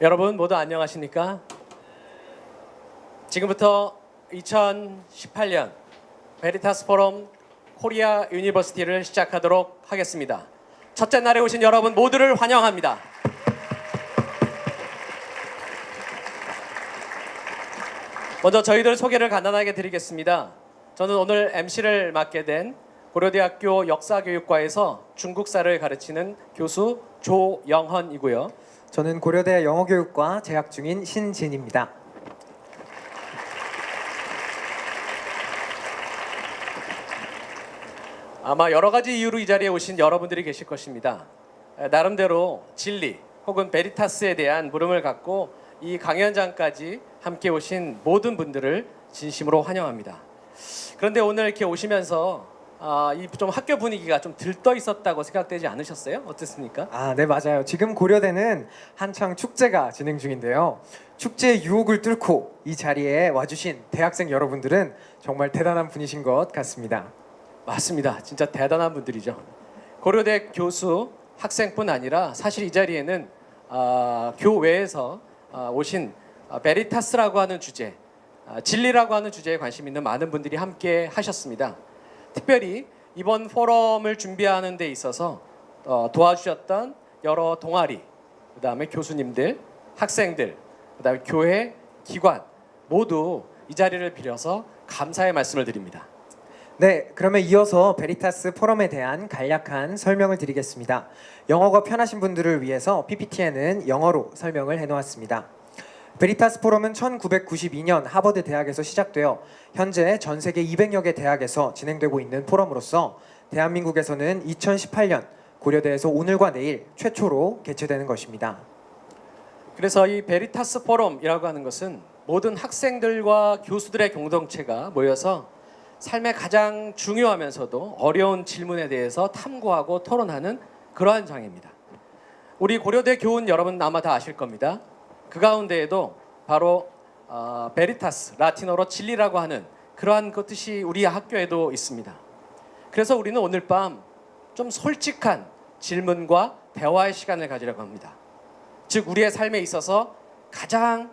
여러분 모두 안녕하십니까? 지금부터 2018년 베리타스 포럼 코리아 유니버시티를 시작하도록 하겠습니다. 첫째 날에 오신 여러분 모두를 환영합니다. 먼저 저희들 소개를 간단하게 드리겠습니다. 저는 오늘 MC를 맡게 된 고려대학교 역사교육과에서 중국사를 가르치는 교수 조영헌이고요. 저는 고려대 영어교육과 재학 중인 신진입니다. 아마 여러 가지 이유로 이 자리에 오신 여러분들이 계실 것입니다. 나름대로 진리 혹은 베리타스에 대한 물음을 갖고 이 강연장까지 함께 오신 모든 분들을 진심으로 환영합니다. 그런데 오늘 이렇게 오시면서 이 좀 학교 분위기가 좀 들떠 있었다고 생각되지 않으셨어요? 어땠습니까? 네, 맞아요. 지금 고려대는 한창 축제가 진행 중인데요. 축제의 유혹을 뚫고 이 자리에 와주신 대학생 여러분들은 정말 대단한 분이신 것 같습니다. 맞습니다. 진짜 대단한 분들이죠. 고려대 교수, 학생뿐 아니라 사실 이 자리에는 교외에서 오신 베리타스라고 하는 주제, 진리라고 하는 주제에 관심 있는 많은 분들이 함께 하셨습니다. 특별히 이번 포럼을 준비하는 데 있어서 도와주셨던 여러 동아리, 그다음에 교수님들, 학생들, 그다음에 교회, 기관 모두 이 자리를 빌어서 감사의 말씀을 드립니다. 네, 그러면 이어서 베리타스 포럼에 대한 간략한 설명을 드리겠습니다. 영어가 편하신 분들을 위해서 PPT에는 영어로 설명을 해놓았습니다. 베리타스 포럼은 1992년 하버드 대학에서 시작되어 현재 전 세계 200여 개 대학에서 진행되고 있는 포럼으로서 대한민국에서는 2018년 고려대에서 오늘과 내일 최초로 개최되는 것입니다. 그래서 이 베리타스 포럼이라고 하는 것은 모든 학생들과 교수들의 공동체가 모여서 삶의 가장 중요하면서도 어려운 질문에 대해서 탐구하고 토론하는 그러한 장입니다. 우리 고려대 교훈 여러분 아마 다 아실 겁니다. 그 가운데에도 바로 베리타스, 라틴어로 진리라고 하는 그러한 그 뜻이 우리 학교에도 있습니다. 그래서 우리는 오늘 밤 좀 솔직한 질문과 대화의 시간을 가지려고 합니다. 즉 우리의 삶에 있어서 가장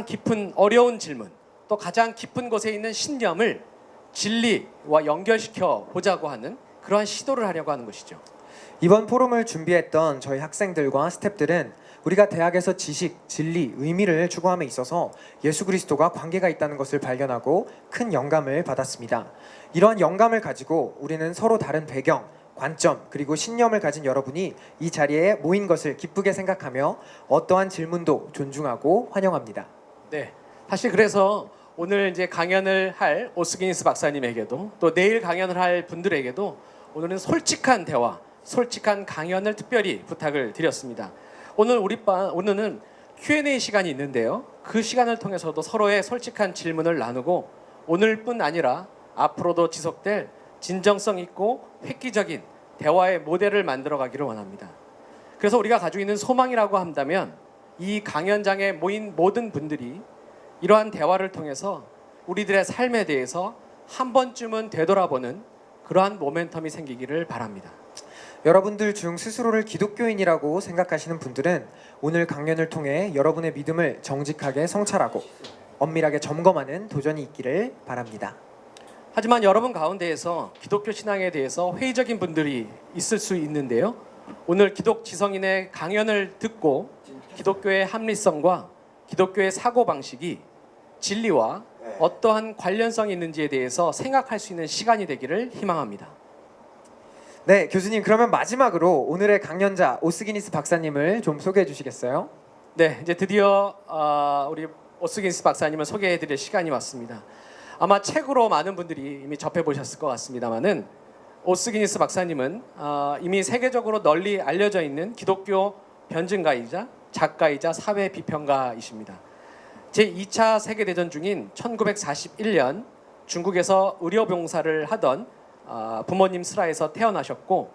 깊은 어려운 질문, 또 가장 깊은 곳에 있는 신념을 진리와 연결시켜 보자고 하는 그러한 시도를 하려고 하는 것이죠. 이번 포럼을 준비했던 저희 학생들과 스태프들은 우리가 대학에서 지식, 진리, 의미를 추구함에 있어서 예수 그리스도가 관계가 있다는 것을 발견하고 큰 영감을 받았습니다. 이러한 영감을 가지고 우리는 서로 다른 배경, 관점, 그리고 신념을 가진 여러분이 이 자리에 모인 것을 기쁘게 생각하며 어떠한 질문도 존중하고 환영합니다. 네, 사실 그래서 오늘 이제 강연을 할 오스기니스 박사님에게도 또 내일 강연을 할 분들에게도 오늘은 솔직한 대화, 솔직한 강연을 특별히 부탁을 드렸습니다. 오늘은 Q&A 시간이 있는데요. 그 시간을 통해서도 서로의 솔직한 질문을 나누고 오늘뿐 아니라 앞으로도 지속될 진정성 있고 획기적인 대화의 모델을 만들어 가기를 원합니다. 그래서 우리가 가지고 있는 소망이라고 한다면 이 강연장에 모인 모든 분들이 이러한 대화를 통해서 우리들의 삶에 대해서 한 번쯤은 되돌아보는 그러한 모멘텀이 생기기를 바랍니다. 여러분들 중 스스로를 기독교인이라고 생각하시는 분들은 오늘 강연을 통해 여러분의 믿음을 정직하게 성찰하고 엄밀하게 점검하는 도전이 있기를 바랍니다. 하지만 여러분 가운데에서 기독교 신앙에 대해서 회의적인 분들이 있을 수 있는데요. 오늘 기독 지성인의 강연을 듣고 기독교의 합리성과 기독교의 사고방식이 진리와 어떠한 관련성이 있는지에 대해서 생각할 수 있는 시간이 되기를 희망합니다. 네, 교수님, 그러면 마지막으로 오늘의 강연자 오스기니스 박사님을 좀 소개해 주시겠어요? 네, 이제 드디어 우리 오스기니스 박사님을 소개해 드릴 시간이 왔습니다. 아마 책으로 많은 분들이 이미 접해 보셨을 것 같습니다만은 오스기니스 박사님은 이미 세계적으로 널리 알려져 있는 기독교 변증가이자 작가이자 사회 비평가이십니다. 제2차 세계대전 중인 1941년 중국에서 의료봉사를 하던 부모님 슬하에서 태어나셨고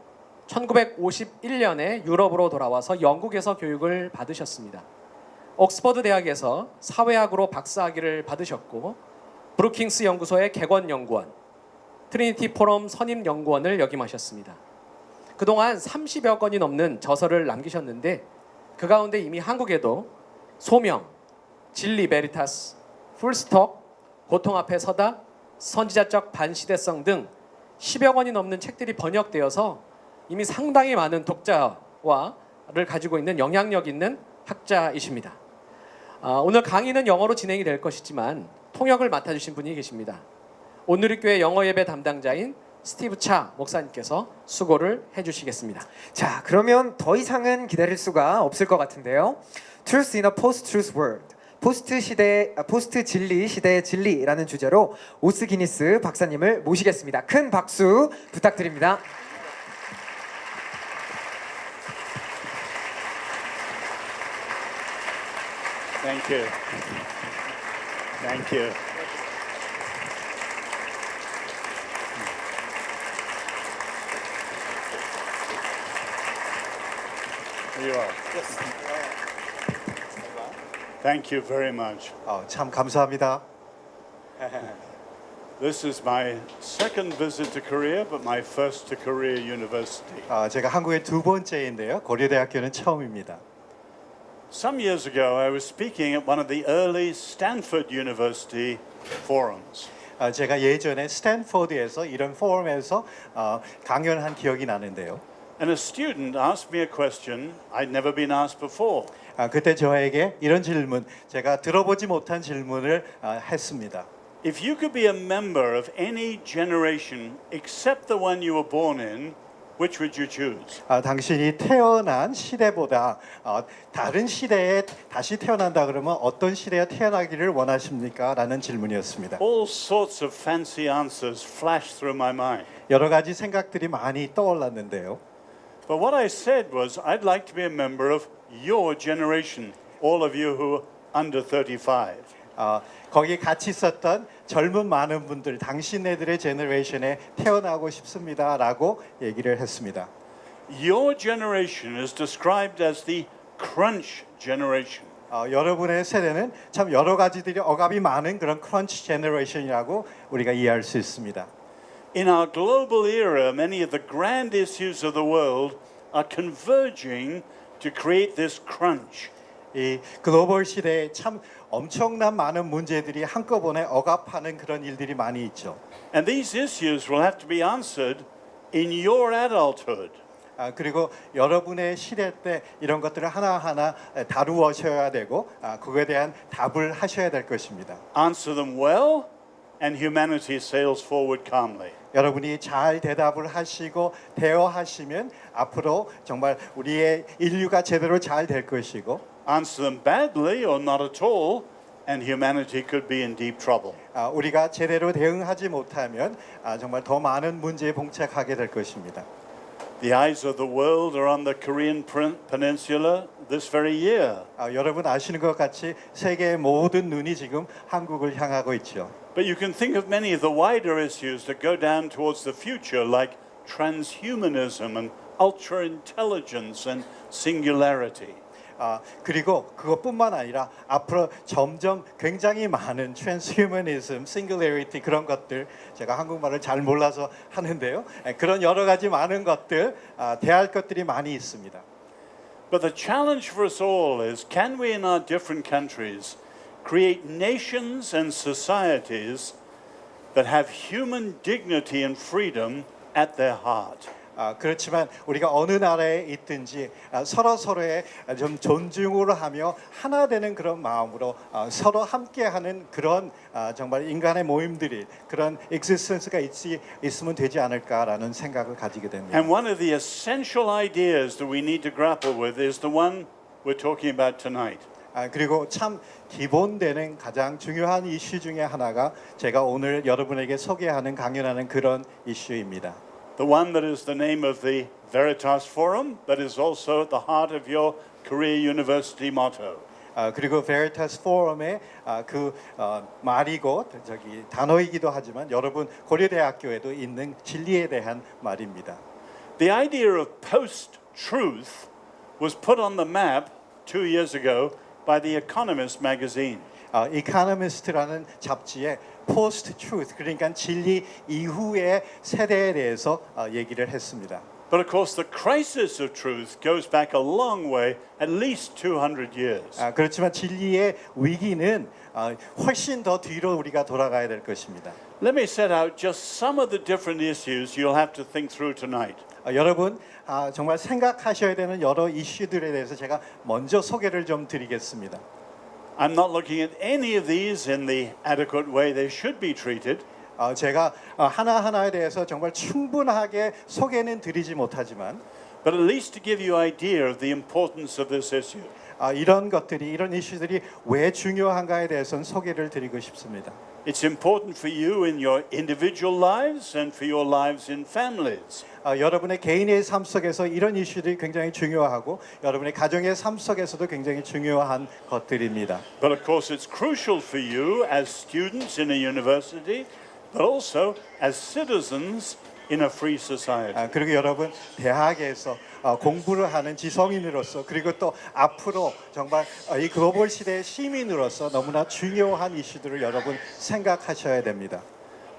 1951년에 유럽으로 돌아와서 영국에서 교육을 받으셨습니다. 옥스퍼드 대학에서 사회학으로 박사학위를 받으셨고 브루킹스 연구소의 객원연구원, 트리니티 포럼 선임연구원을 역임하셨습니다. 그동안 30여 건이 넘는 저서를 남기셨는데 그 가운데 이미 한국에도 소명, 진리 베리타스, 풀스톡, 고통 앞에 서다, 선지자적 반시대성 등 10여 권이 넘는 책들이 번역되어서 이미 상당히 많은 독자와를 가지고 있는 영향력 있는 학자이십니다. 오늘 강의는 영어로 진행이 될 것이지만 통역을 맡아주신 분이 계십니다. 온누리교회 영어예배 담당자인 스티브 차 목사님께서 수고를 해주시겠습니다. 자, 그러면 더 이상은 기다릴 수가 없을 것 같은데요. Truth in a Post-Truth World, 포스트 진리 시대의 진리라는 주제로 오스 기니스 박사님을 모시겠습니다. 큰 박수 부탁드립니다. Thank you. Thank you. Here you are. Yes. Thank you very much. 참 감사합니다. This is my second visit to Korea, but my first to Korea University. 제가 한국에 두 번째인데요. 고려대학교는 처음입니다. Some years ago, I was speaking at one of the early Stanford University forums. 제가 예전에 스탠포드에서 이런 포럼에서 강연한 기억이 나는데요. And a student asked me a question I'd never been asked before. 그때 저에게 이런 질문, 제가 들어보지 못한 질문을 했습니다. If you could be a member of any generation except the one you were born in, which would you choose? 당신이 태어난 시대보다 다른 시대에 다시 태어난다 그러면 어떤 시대에 태어나기를 원하십니까? 라는 질문이었습니다. All sorts of fancy answers flashed through my mind. 여러 가지 생각들이 많이 떠올랐는데요. But what I said was, I'd like to be a member of your generation, all of you who are under 35. 거기 같이 있었던 젊은 많은 분들, 당신네들의 제너레이션에 태어나고 싶습니다라고 얘기를 했습니다. Your generation is described as the crunch generation. 여러분의 세대는 참 여러 가지들이 억압이 많은 그런 크런치 제너레이션이라고 우리가 이해할 수 있습니다. In our global era, many of the grand issues of the world are converging to create this crunch. 이 글로벌 시대에 참 엄청난 많은 문제들이 한꺼번에 억압하는 그런 일들이 많이 있죠. And these issues will have to be answered in your adulthood. 그리고 여러분의 시대 때 이런 것들을 하나하나 다루어셔야 되고 그거에 대한 답을 하셔야 될 것입니다. Answer them well, and humanity sails forward calmly. 여러분이 잘 대답을 하시고 대화하시면 앞으로 정말 우리의 인류가 제대로 잘 될 것이고 Answer them badly or not at all, and humanity could be in deep trouble. 우리가 제대로 대응하지 못하면 정말 더 많은 문제에 봉착하게 될 것입니다. The eyes of the world are on the Korean peninsula this very year. 여러분 아시는 것 같이 세계의 모든 눈이 지금 한국을 향하고 있죠. But you can think of many of the wider issues that go down towards the future, like transhumanism and ultra intelligence and singularity. 그리고 그것뿐만 아니라 앞으로 점점 굉장히 많은 transhumanism, singularity 그런 것들 제가 한국말을 잘 몰라서 하는데요. 그런 여러 가지 많은 것들 대할 것들이 많이 있습니다. But the challenge for us all is, can we in our different countries create nations and societies that have human dignity and freedom at their heart? 그렇지만 우리가 어느 나라에 있든지 서로의 좀 존중을 하며 하나 되는 그런 마음으로 서로 함께하는 그런 정말 인간의 모임들이 그런 existence가 있으면 되지 않을까라는 생각을 가지게 됩니다. And one of the essential ideas that we need to grapple with is the one we're talking about tonight. 그리고 참 기본되는 가장 중요한 이슈 중에 하나가 제가 오늘 여러분에게 소개하는 강연하는 그런 이슈입니다. The one that is the name of the Veritas Forum, that is also at the heart of your Korea University motto. 그리고 Veritas Forum의 말이고 단어이기도 하지만 여러분 고려대학교에도 있는 진리에 대한 말입니다. The idea of post-truth was put on the map 2 years ago by the Economist magazine. Economist라는 잡지에 post-truth 그러니까 진리 이후의 세대에 대해서 얘기를 했습니다. But of course, the crisis of truth goes back a long way, at least 200 years. 그렇지만 진리의 위기는 훨씬 더 뒤로 우리가 돌아가야 될 것입니다. Let me set out just some of the different issues you'll have to think through tonight. 여러분 정말 생각하셔야 되는 여러 이슈들에 대해서 제가 먼저 소개를 좀 드리겠습니다. I'm not looking at any of these in the adequate way they should be treated. 제가 하나하나에 대해서 정말 충분하게 소개는 드리지 못하지만 But at least to give you idea of the importance of this issue. 이런 이슈들이 왜 중요한가에 대해서는 소개를 드리고 싶습니다. It's important for you in your individual lives and for your lives in families. 여러분의 개인의 삶 속에서 이런 이슈들이 굉장히 중요하고 여러분의 가정의 삶 속에서도 굉장히 중요한 것들입니다. But of course it's crucial for you as students in a university, but also as citizens in a free society. 그리고 여러분 대학에서 공부를 하는 지성인으로서 그리고 또 앞으로 정말 이 글로벌 시대의 시민으로서 너무나 중요한 이슈들을 여러분 생각하셔야 됩니다.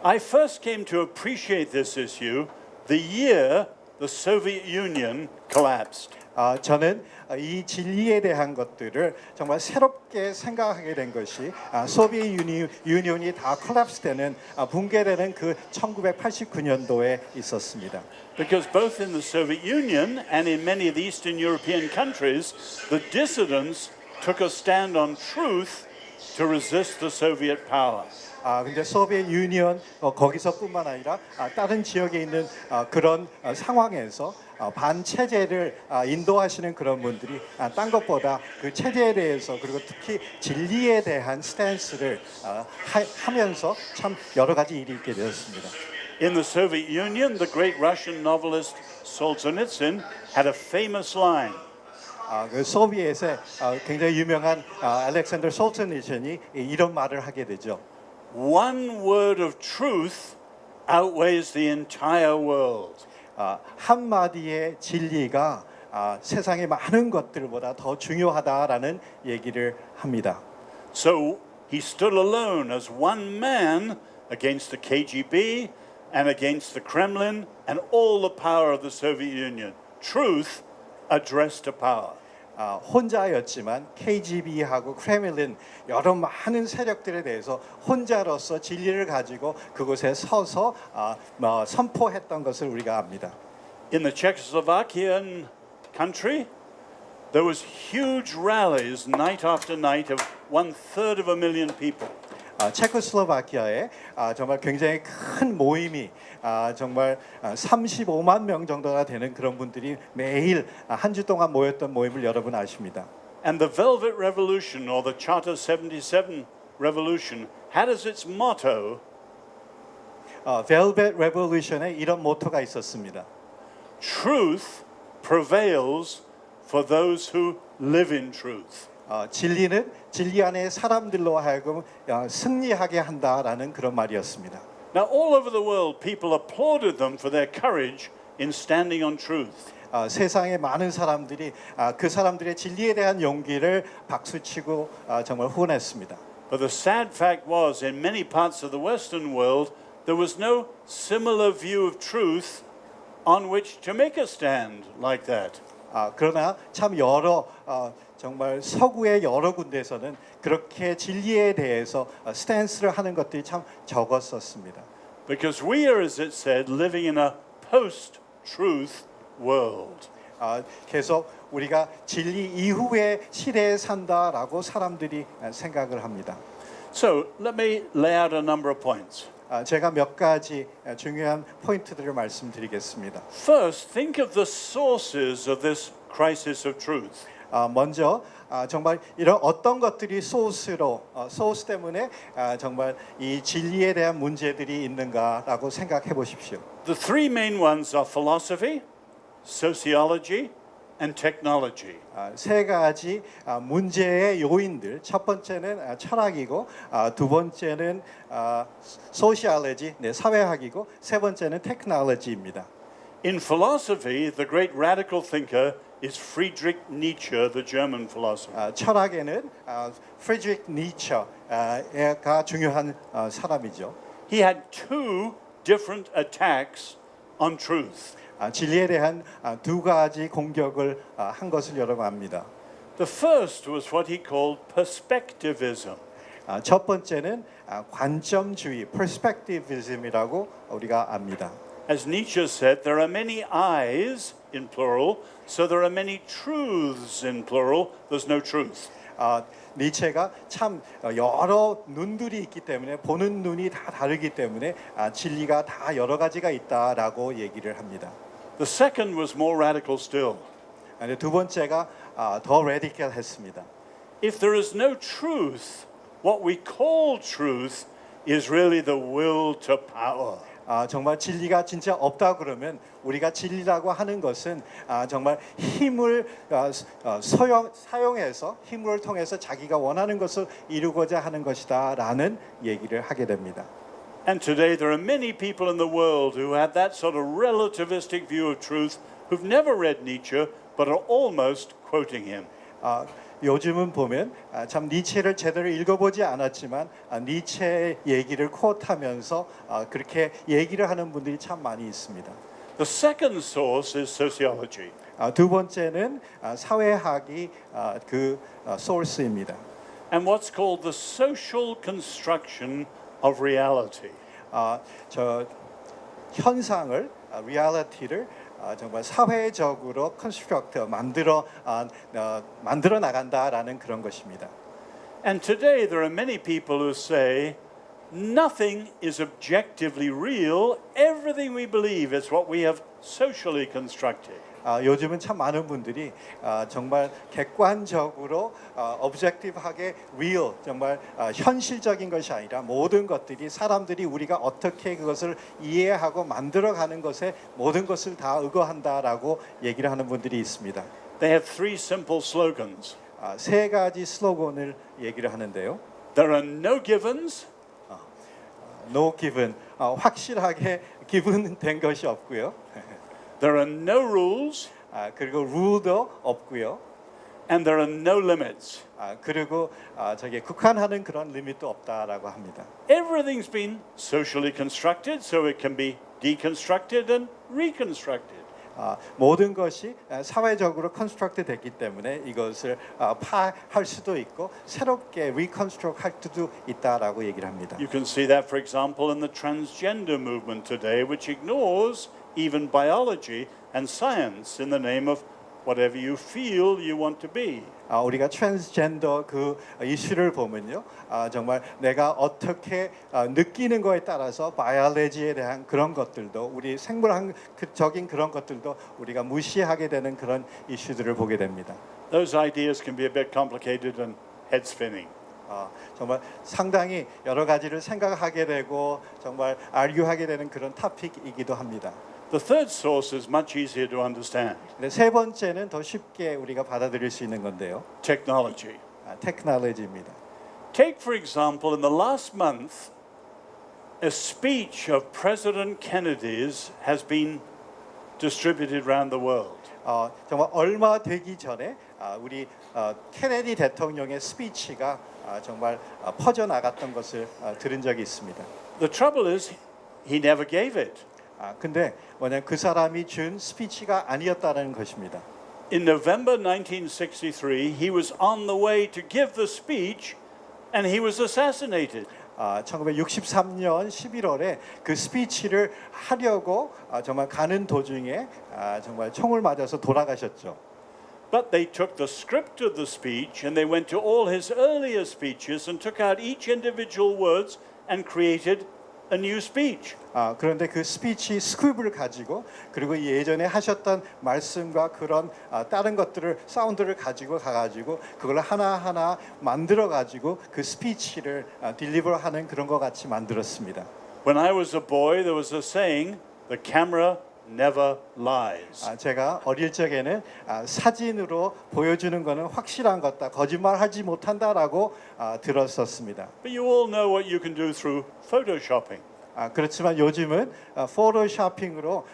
I first came to appreciate this issue the year the Soviet Union collapsed. 저는 이 진리에 대한 것들을 정말 새롭게 생각하게 된 것이 소비에트 유니온이 다 콜랩스되는 붕괴되는 그 1989년도에 있었습니다. Because both in the Soviet Union and in many of the Eastern European countries, the dissidents took a stand on truth to resist the Soviet power. 근데 소비에트 유니온 거기서뿐만 아니라 다른 지역에 있는 그런 상황에서 반체제를 인도하시는 그런 분들이 딴 것보다 그 체제에 대해서 그리고 특히 진리에 대한 스탠스를 하면서 참 여러 가지 일이 있게 되었습니다. In the Soviet Union, the great Russian novelist Solzhenitsyn had a famous line. 그 소비에트의 굉장히 유명한 알렉산더 솔전니슨이 이런 말을 하게 되죠. One word of truth outweighs the entire world. 한 마디의 진리가 세상의 많은 것들보다 더 중요하다라는 얘기를 합니다. So he stood alone as one man against the KGB and against the Kremlin and all the power of the Soviet Union. Truth addressed to power. 혼자였지만 KGB하고 크렘린 여러 많은 세력들에 대해서 혼자로서 진리를 가지고 그곳에 서서 선포했던 것을 우리가 압니다. In the Czechoslovakian country, there was huge rallies night after night of 1/3 of a million people. 체코슬로바키아에 정말 굉장히 큰 모임이 정말 35만 명 정도가 되는 그런 분들이 매일 한 주 동안 모였던 모임을 여러분 아십니다. And the Velvet Revolution or the Charter 77 Revolution had as its motto Velvet Revolution에 이런 모토가 있었습니다. Truth prevails for those who live in truth. 진리는 진리 안에 사람들로 하여금 승리하게 한다라는 그런 말이었습니다. Now all over the world people applauded them for their courage in standing on truth. 세상의 많은 사람들이 그 사람들의 진리에 대한 용기를 박수치고 정말 후원했습니다. But the sad fact was in many parts of the Western world there was no similar view of truth on which to make a stand like that. 그러나 참 여러 정말 서구의 여러 군데에서는 그렇게 진리에 대해서 스탠스를 하는 것들이 참 적었었습니다. Because we are, as it said, living in a post-truth world. 계속 우리가 진리 이후의 시대에 산다라고 사람들이 생각을 합니다. So let me lay out a number of points. 제가 몇 가지 중요한 포인트들을 말씀드리겠습니다. First, think of the sources of this crisis of truth. 먼저 정말 이런 어떤 것들이 소스 때문에 정말 이 진리에 대한 문제들이 있는가라고 생각해 보십시오. The three main ones are philosophy, sociology, and technology. 세 가지 문제의 요인들. 첫 번째는 철학이고, 두 번째는 소시올로지, 사회학이고, 세 번째는 테크놀로지입니다. In philosophy, the great radical thinker is Friedrich Nietzsche, the German philosopher. 철학에는 프리드리히 니체가 중요한 사람이죠. He had two different attacks on truth. 진리에 대한 두 가지 공격을 한 것을 여러분 압니다. The first was what he called perspectivism. 첫 번째는 관점주의, perspectivism이라고 우리가 압니다. As Nietzsche said, there are many eyes in plural, so there are many truths in plural. There's no truth. 니체가 참 여러 눈들이 있기 때문에 보는 눈이 다 다르기 때문에 진리가 다 여러 가지가 있다라고 얘기를 합니다. The second was more radical still. 두 번째가 더 레디컬했습니다. If there is no truth, what we call truth is really the will to power. 정말 진리가 진짜 없다 그러면 우리가 진리라고 하는 것은 정말 힘을 사용해서 힘을 통해서 자기가 원하는 것을 이루고자 하는 것이다라는 얘기를 하게 됩니다. And today there are many people in the world who have that sort of relativistic view of truth, who've never read Nietzsche but are almost quoting him. 요즘은 보면 참 니체를 제대로 읽어보지 않았지만 니체 얘기를 코트하면서 그렇게 얘기를 하는 분들이 참 많이 있습니다. The second source is sociology. 두 번째는 사회학이 그 소스입니다. And what's called the social construction of reality. 저 현상을 리얼리티를 정말 사회적으로 컨스트럭트 만들어 나간다라는 그런 것입니다. And today there are many people who say nothing is objectively real. Everything we believe is what we have socially constructed. 요즘은 참 많은 분들이 정말 객관적으로 objective하게 real 정말 현실적인 것이 아니라 모든 것들이 사람들이 우리가 어떻게 그것을 이해하고 만들어가는 것에 모든 것을 다 의거한다라고 얘기를 하는 분들이 있습니다. They have three simple slogans. 세 가지 슬로건을 얘기를 하는데요. There are no givens. No given 확실하게 기분된 것이 없고요. There are no rules. 그리고 룰도 없고요. And there are no limits. 그리고 저게 국한하는 그런 리밋도 없다라고 합니다. Everything's been socially constructed, so it can be deconstructed and reconstructed. 모든 것이 사회적으로 컨스트럭트 됐기 때문에 이것을 파할 수도 있고 새롭게 리컨스트럭트 할 수도 있다라고 얘기를 합니다. You can see that, for example, in the transgender movement today, which ignores even biology and science in the name of whatever you feel you want to be. 우리가 트랜스젠더 그 이슈를 보면요, 정말 내가 어떻게 느끼는 거에 따라서 바이올로지에 대한 그런 것들도 우리 생물학적인 그런 것들도 우리가 무시하게 되는 그런 이슈들을 보게 됩니다. Those ideas can be a bit complicated and head spinning. 정말 상당히 여러 가지를 생각하게 되고 정말 알규하게 되는 그런 토픽이기도 합니다. The third source is much easier to understand. 세 번째는 더 쉽게 우리가 받아들일 수 있는 건데요. Technology. 테크놀로지입니다. Take, for example, in the last month, a speech of President Kennedy's has been distributed around the world. 정말 얼마 되기 전에 우리 케네디 대통령의 스피치가 정말 퍼져 나갔던 것을 들은 적이 있습니다. The trouble is, he never gave it. 근데 뭐냐 그 사람이 준 스피치가 아니었다는 것입니다. In November 1963, he was on the way to give the speech, and he was assassinated. 1963년 11월에 그 스피치를 하려고 정말 가는 도중에 정말 총을 맞아서 돌아가셨죠. But they took the script of the speech and they went to all his earlier speeches and took out each individual words and created a new speech. 그런데 그 스피치 스크립을 가지고 그리고 예전에 하셨던 말씀과 그런 다른 것들을 사운드를 가지고 가가지고 그걸 하나하나 만들어 가지고 그 스피치를 딜리버하는 그런 것 같이 만들었습니다. When I was a boy, there was a saying, "The camera never lies." 제가 어릴 적에는 사진으로 보여주는 것은 확실한 것다, 거짓말하지 못한다라고 들었었습니다. But you all know what you can do through photoshopping. 그렇지만 요즘은 포토쇼핑으로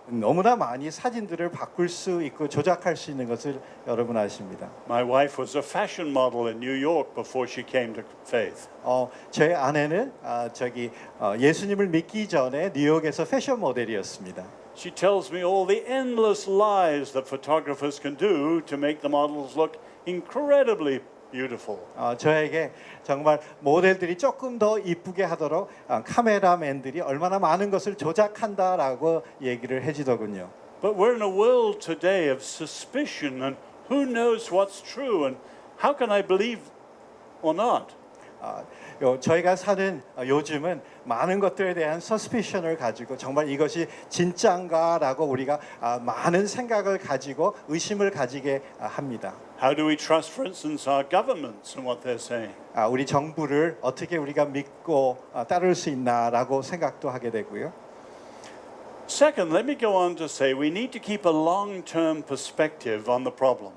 너무나 많이 사진들을 바꿀 수 있고 조작할 수 있는 것을 여러분 아십니다. My wife was a fashion model in New York before she came to faith. 제 아내는 예수님을 믿기 전에 뉴욕에서 패션 모델이었습니다. She tells me all the endless lies that photographers can do to make the models look incredibly beautiful. 저에게 정말 모델들이 조금 더 이쁘게 하도록 카메라맨들이 얼마나 많은 것을 조작한다라고 얘기를 해주더군요. But we're in a world today of suspicion and who knows what's true and how can I believe or not? 저희가 사는 요즘은 많은 것들에 대한 서스피션을 가지고 정말 이것이 진짜인가라고 우리가 많은 생각을 가지고 의심을 가지게 합니다. How do we trust, for instance, our governments and what they're saying? 우리 정부를 어떻게 우리가 믿고 따를 수 있나라고 생각도 하게 되고요. Second, let me go on to say we need to keep a long-term perspective on the problem.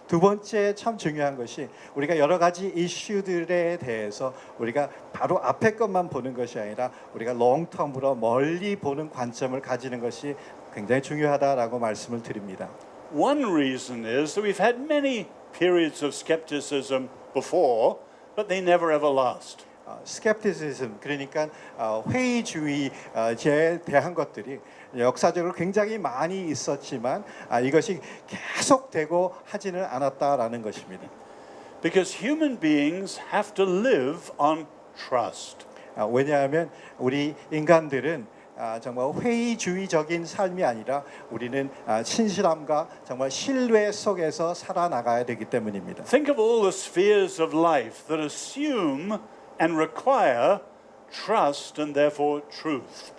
두 번째 참 중요한 것이 우리가 여러 가지 이슈들에 대해서 우리가 바로 앞에 것만 보는 것이 아니라 우리가 롱텀으로 멀리 보는 관점을 가지는 것이 굉장히 중요하다라고 말씀을 드립니다. One reason is that we've had many periods of skepticism before, but they never ever last. 스캡티시즘 그러니까 회의주의에 대한 것들이 역사적으로 굉장히 많이 있었지만 이것이 계속되고 하지는 않았다라는 것입니다. Because human beings have to live on trust. 왜냐하면 우리 인간들은 정말 회의주의적인 삶이 아니라 우리는 신실함과 정말 신뢰 속에서 살아나가야 되기 때문입니다. Think of all the spheres of life that assume and require trust and therefore truth.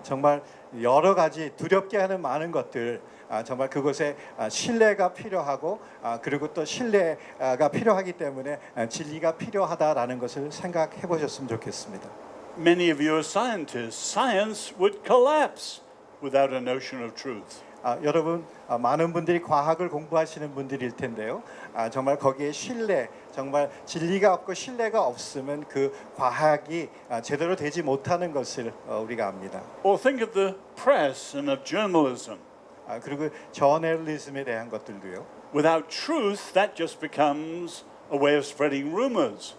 정말 여러 가지 두렵게 하는 많은 것들 정말 그것에 신뢰가 필요하고 그리고 또 신뢰가 필요하기 때문에 진리가 필요하다라는 것을 생각해 보셨으면 좋겠습니다. Many of you are scientists. Science would collapse without a notion of truth. 여러분 많은 분들이 과학을 공부하시는 분들일 텐데요. 정말 거기에 신뢰, 정말 진리가 없고 신뢰가 없으면 그 과학이 제대로 되지 못하는 것을 우리가 압니다. Or think of the press and of journalism. 그리고 저널리즘에 대한 것들도요. Without truth, that just becomes a way of spreading rumors.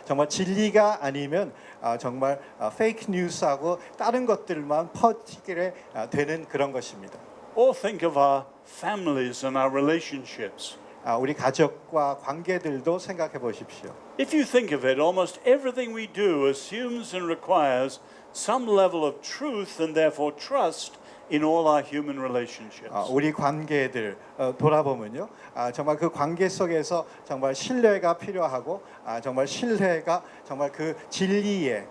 정말 진리가 아니면 정말 페이크 뉴스하고 다른 것들만 퍼지게 되는 그런 것입니다. Or think of our families and our relationships. 우리 가족과 관계들도 생각해 보십시오. If you think of it, almost everything we do assumes and requires some level of truth and therefore trust in all our human relationships. 우리 관계들 돌아보면요, 정말 그 관계 속에서 정말 신뢰가 필요하고, 정말 신뢰가 정말 그 진리에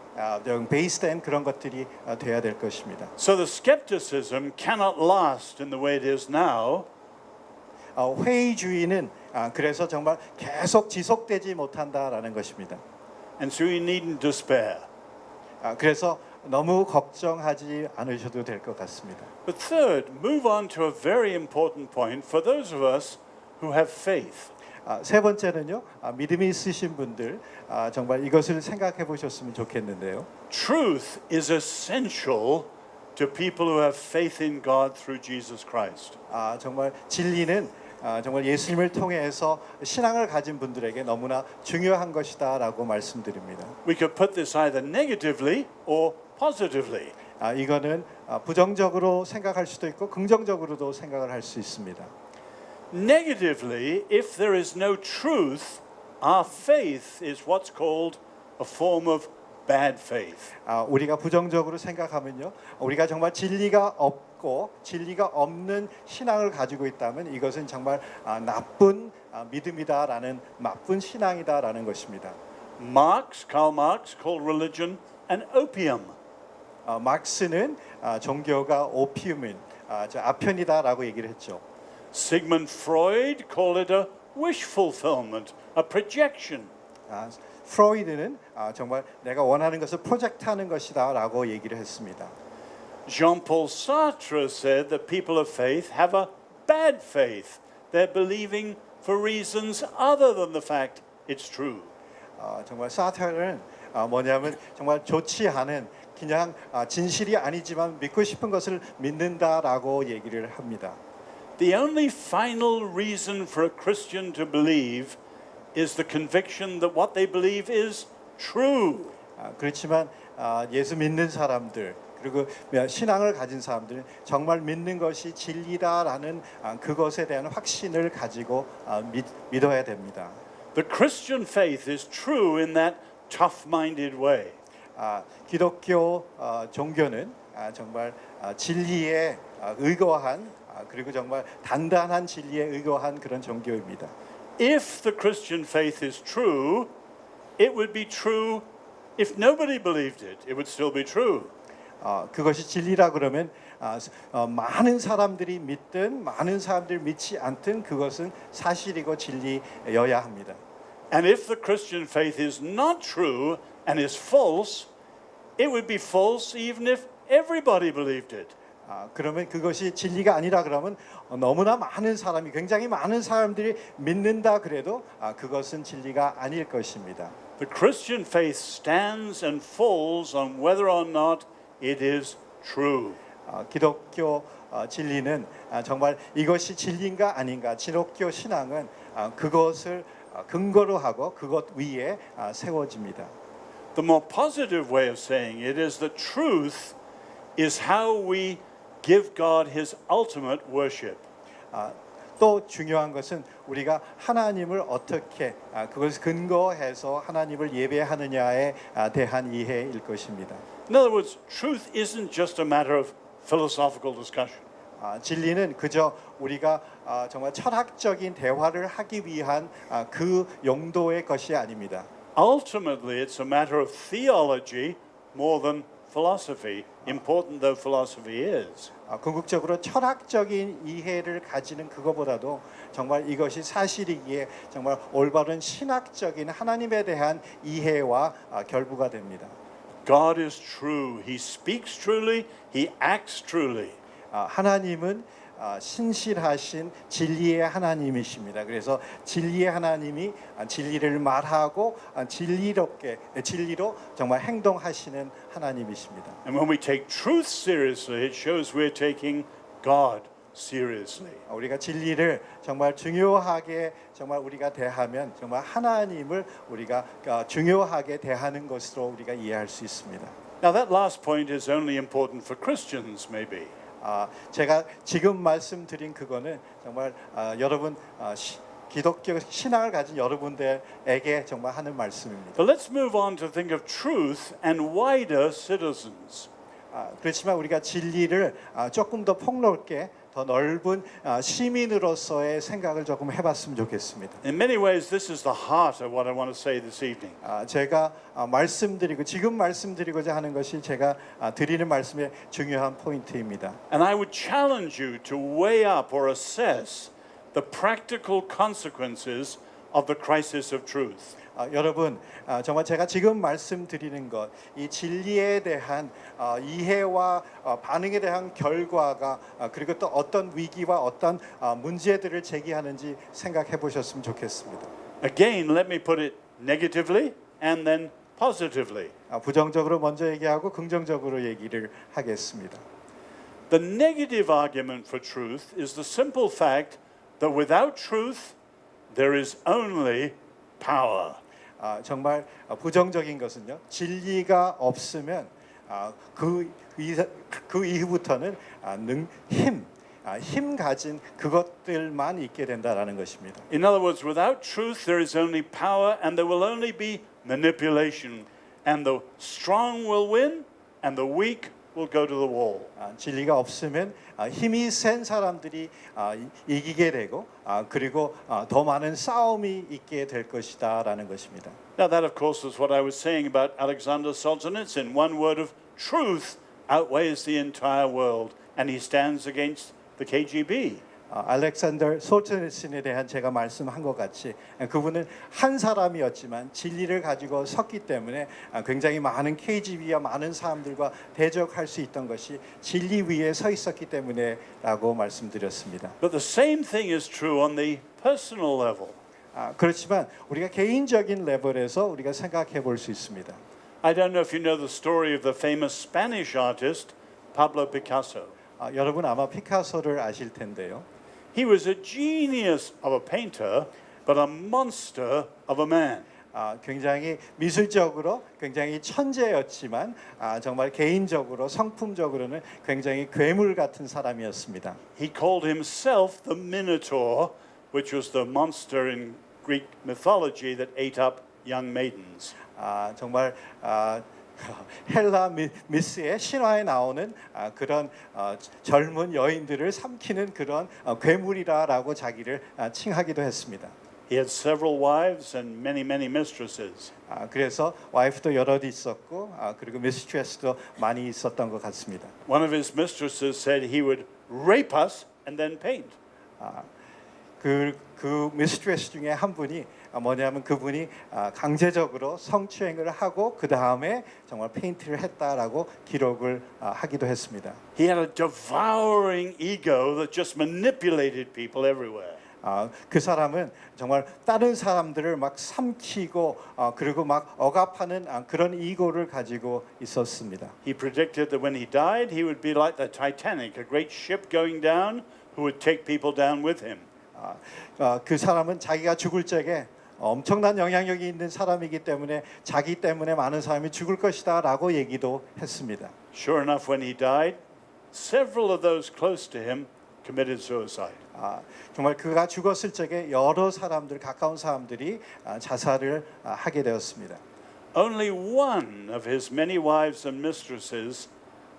베이스된 그런 것들이 돼야 될 것입니다. So the skepticism cannot last in the way it is now. 회의주의는 그래서 정말 계속 지속되지 못한다라는 것입니다. And so you needn't despair. 그래서 너무 걱정하지 않으셔도 될 것 같습니다. But third, move on to a very important point for those of us who have faith. 세 번째는요, 믿음이 있으신 분들 정말 이것을 생각해 보셨으면 좋겠는데요. Truth is essential to people who have faith in God through Jesus Christ. 정말 진리는 정말 예수님을 통해서 신앙을 가진 분들에게 너무나 중요한 것이다라고 말씀드립니다. We could put this either negatively or positively. 이거는 부정적으로 생각할 수도 있고 긍정적으로도 생각을 할 수 있습니다. Negatively, if there is no truth, our faith is what's called a form of bad faith. 우리가 부정적으로 생각하면요, 우리가 정말 진리가 없고 진리가 없는 신앙을 가지고 있다면 이것은 정말 나쁜 믿음이다라는 나쁜 신앙이다라는 것입니다. Karl Marx called religion an opium. 막스는 종교가 오피움인 아편이다라고 얘기를 했죠. Sigmund Freud called it a wish fulfillment, a projection. 프로이드는 정말 내가 원하는 것을 프로젝트하는 것이다라고 얘기를 했습니다. Jean-Paul Sartre said that people of faith have a bad faith. They're believing for reasons other than the fact it's true. 정말 사르트르는 뭐냐면 정말 좋지 않은 그냥 진실이 아니지만 믿고 싶은 것을 믿는다라고 얘기를 합니다. The only final reason for a Christian to believe is the conviction that what they believe is true. 그렇지만 예수 믿는 사람들 그리고 신앙을 가진 사람들은 정말 믿는 것이 진리다라는 그것에 대한 확신을 가지고 믿어야 됩니다. The Christian faith is true in that tough-minded way. 기독교 종교는 정말 진리에 의거한 그리고 정말 단단한 진리에 의거한 그런 종교입니다. If the Christian faith is true, it would be true if nobody believed it. It would still be true. 그것이 진리라 그러면 많은 사람들이 믿든 많은 사람들이 믿지 않든 그것은 사실이고 진리여야 합니다. And if the Christian faith is not true and is false, it would be false even if everybody believed it. 그러면 그것이 진리가 아니라 그러면 너무나 많은 사람이 굉장히 많은 사람들이 믿는다 그래도 그것은 진리가 아닐 것입니다. The Christian faith stands and falls on whether or not it is true. 기독교 진리는 정말 이것이 진리인가 아닌가 기독교 신앙은 그것을 근거로 하고 그것 위에 세워집니다. The more positive way of saying it is that truth is how we give God his ultimate worship. 또 중요한 것은 우리가 하나님을 어떻게 그것을 근거해서 하나님을 예배하느냐에 대한 이해일 것입니다. In other words, truth isn't just a matter of philosophical discussion. 진리는 그저 우리가 정말 철학적인 대화를 하기 위한 그 용도의 것이 아닙니다. Ultimately, it's a matter of theology more than philosophy, important though philosophy is. 궁극적으로 철학적인 이해를 가지는 그거보다도 정말 이것이 사실이기에 정말 올바른 신학적인 하나님에 대한 이해와 결부가 됩니다. God is true. He speaks truly. He acts truly. 하나님은 신실하신 진리의 하나님이십니다. 그래서 진리의 하나님이 진리를 말하고 진리로 정말 행동하시는 하나님이십니다. And when we take truth seriously, it shows we're taking God seriously. 우리가 진리를 정말 중요하게 정말 우리가 대하면 정말 하나님을 우리가 중요하게 대하는 것으로 우리가 이해할 수 있습니다. Now that last point is only important for Christians, maybe. 제가 지금 말씀드린 그거는 정말 여러분 기독교 신앙을 가진 여러분들에게 정말 하는 말씀입니다. But let's move on to think of truth and wider citizens. 그렇지만 우리가 진리를 조금 더 폭넓게 더 넓은 시민으로서의 생각을 조금 해봤으면 좋겠습니다. In many ways, this is the heart of what I want to say this evening. 제가 지금 말씀드리고자 하는 것이 제가 드리는 말씀의 중요한 포인트입니다. And I would challenge you to weigh up or assess the practical consequences of the crisis of truth. 여러분 정말 제가 지금 말씀드리는 것, 이 진리에 대한 이해와 반응에 대한 결과가 그리고 또 어떤 위기와 어떤 문제들을 제기하는지 생각해 보셨으면 좋겠습니다. Again, let me put it negatively and then positively. 부정적으로 먼저 얘기하고 긍정적으로 얘기를 하겠습니다. The negative argument for truth is the simple fact that without truth, there is only power. 정말 부정적인 것은요. 진리가 없으면 그 이후부터는 힘 가진 그것들만 있게 된다라는 것입니다. In other words, without truth, there is only power and there will only be manipulation. And the strong will win and the weak will go to the wall. 진리가 없으면 힘이 센 사람들이 이기게 되고 그리고 더 많은 싸움이 있게 될 것이다라는 것입니다. Now that of course is what I was saying about Alexander Solzhenitsyn. One word of truth outweighs the entire world and he stands against the KGB. 알렉산더 솔제니슨에 대한 제가 말씀한 것 같이 그분은 한 사람이었지만 진리를 가지고 섰기 때문에 굉장히 많은 KGB와 많은 사람들과 대적할 수 있던 것이 진리 위에 서 있었기 때문에라고 말씀드렸습니다. But the same thing is true on the personal level. 그렇지만 우리가 개인적인 레벨에서 우리가 생각해 볼 수 있습니다. I don't know if you know the story of the famous Spanish artist Pablo Picasso. 여러분 아마 피카소를 아실 텐데요. He was a genius of a painter, but a monster of a man. 굉장히 미술적으로 굉장히 천재였지만 정말 개인적으로 성품적으로는 굉장히 괴물 같은 사람이었습니다. He called himself the Minotaur, which was the monster in Greek mythology that ate up young maidens. 정말 헬라 미스의 신화에 나오는 그런 젊은 여인들을 삼키는 그런 괴물이라고 자기를 칭하기도 했습니다. He had several wives and many mistresses. 그래서 와이프도 여럿 있었고 그리고 미스트레스도 많이 있었던 것 같습니다. One of his mistresses said he would rape us and then paint. 그 미스트레스 중에 한 분이 뭐냐면 그분이 강제적으로 성추행을 하고 그 다음에 정말 페인트를 했다라고 기록을 하기도 했습니다. He had a devouring ego that just manipulated people everywhere. 그 사람은 정말 다른 사람들을 막 삼키고 그리고 막 억압하는 그런 이고를 가지고 있었습니다. He predicted that when he died, he would be like the Titanic, a great ship going down, who would take people down with him. 그 사람은 자기가 죽을 적에 엄청난 영향력이 있는 사람이기 때문에 자기 때문에 많은 사람이 죽을 것이다라고 얘기도 했습니다. Sure enough, when he died, several of those close to him committed suicide. 정말 그가 죽었을 적에 여러 사람들 가까운 사람들이 자살을 하게 되었습니다. Only one of his many wives and mistresses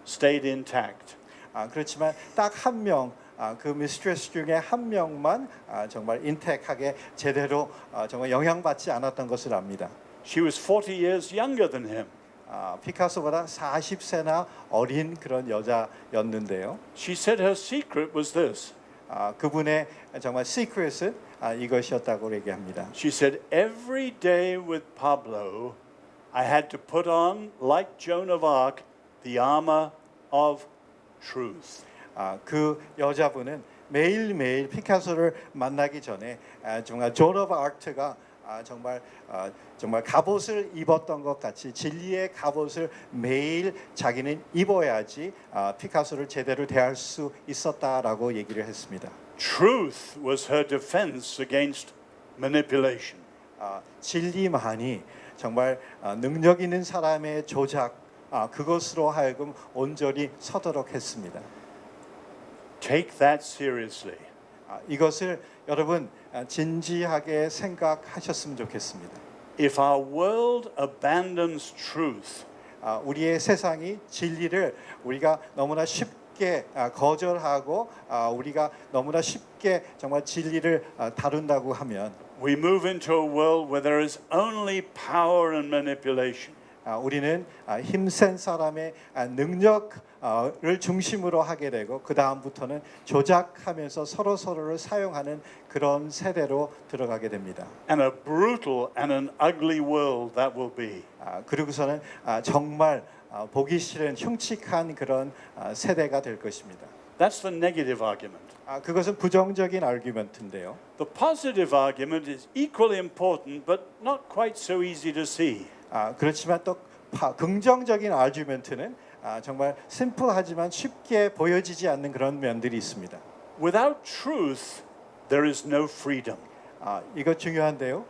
stayed intact. 그렇지만 딱 한 명, 그 미스트레스 중에 한 명만 정말 인택하게 제대로 정말 영향받지 않았던 것을 압니다. She was 40 years younger than him. 피카소보다 40세나 어린 그런 여자였는데요. She said her secret was this. 그분의 정말 시크릿은 이것이었다고 얘기합니다. She said, every day with Pablo, I had to put on, like Joan of Arc, the armor of truth. 그 여자분은 매일매일 피카소를 만나기 전에 정말 존 오브 아크가 정말 갑옷을 입었던 것 같이 진리의 갑옷을 매일 자기는 입어야지 피카소를 제대로 대할 수 있었다라고 얘기를 했습니다. Truth was her defense against manipulation. 진리만이 정말 능력 있는 사람의 조작 그것으로 하여금 온전히 서도록 했습니다. Take that seriously. 이것을 여러분 진지하게 생각하셨으면 좋겠습니다. If our world abandons truth, 우리의 세상이 진리를 우리가 너무나 쉽게 거절하고 우리가 너무나 쉽게 정말 진리를 다룬다고 하면 we move into a world where there is only power and manipulation. 우리는 힘센 사람의 능력을 중심으로 하게 되고 그 다음부터는 조작하면서 서로를 사용하는 그런 세대로 들어가게 됩니다. And a brutal and an ugly world that will be. 그리고서는 정말 보기 싫은 흉측한 그런 세대가 될 것입니다. That's the negative argument. 그것은 부정적인 아르규먼트인데요. The positive argument is equally important but not quite so easy to see. 그렇지만 또 긍정적인 아르규먼트는 정말 심플하지만 쉽게 보여지지 않는 그런 면들이 있습니다. Without truth, there is no freedom. 이거 중요한데요.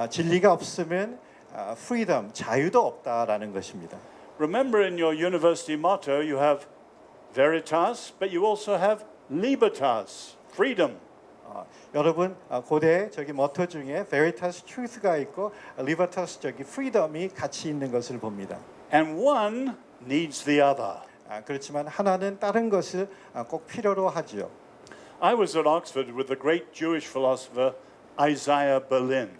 진리가 없으면 freedom, 자유도 없다라는 것입니다. Remember in your university motto you have veritas, but you also have libertas, freedom. 여러분 고대 저기 머토 중에 veritas truth가 있고 libertas 저기 freedom이 같이 있는 것을 봅니다. And one needs the other. 그렇지만 하나는 다른 것을 꼭 필요로 하지요. I was at Oxford with the great Jewish philosopher Isaiah Berlin.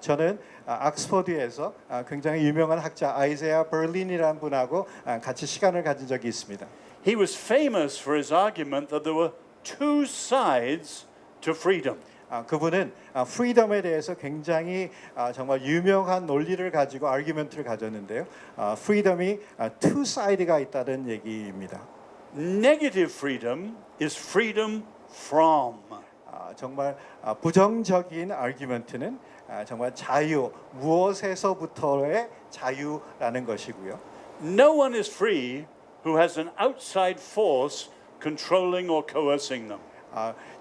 저는 옥스퍼드에서 굉장히 유명한 학자 아이자야 버린이라는 분하고 같이 시간을 가진 적이 있습니다. He was famous for his argument that there were two sides to freedom. 그분은 프리덤에 대해서 굉장히 정말 유명한 논리를 가지고 아르규먼트를 가졌는데요. 프리덤이 two side가 있다는 얘기입니다. Negative freedom is freedom from. 정말 부정적인 아르규먼트는 정말 자유, 무엇에서부터의 자유라는 것이고요. No one is free who has an outside force controlling or coercing them.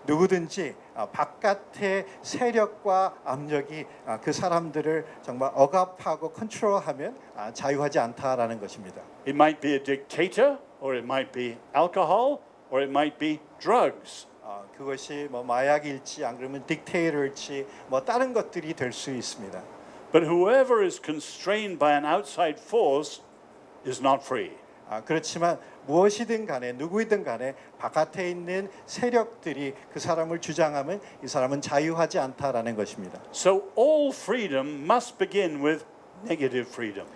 누구든지 바깥의 세력과 압력이 그 사람들을 정말 억압하고 컨트롤하면 자유하지 않다라는 것입니다. It might be a dictator, or it might be alcohol, or it might be drugs. 그것이 뭐 마약일지 안 그러면 딕테이터일지 뭐 다른 것들이 될 수 있습니다. But whoever is constrained by an outside force is not free. 그렇지만 무엇이든 간에 누구이든 간에 바깥에 있는 세력들이 그 사람을 주장하면 이 사람은 자유하지 않다라는 것입니다. So all freedom must begin with negative freedom.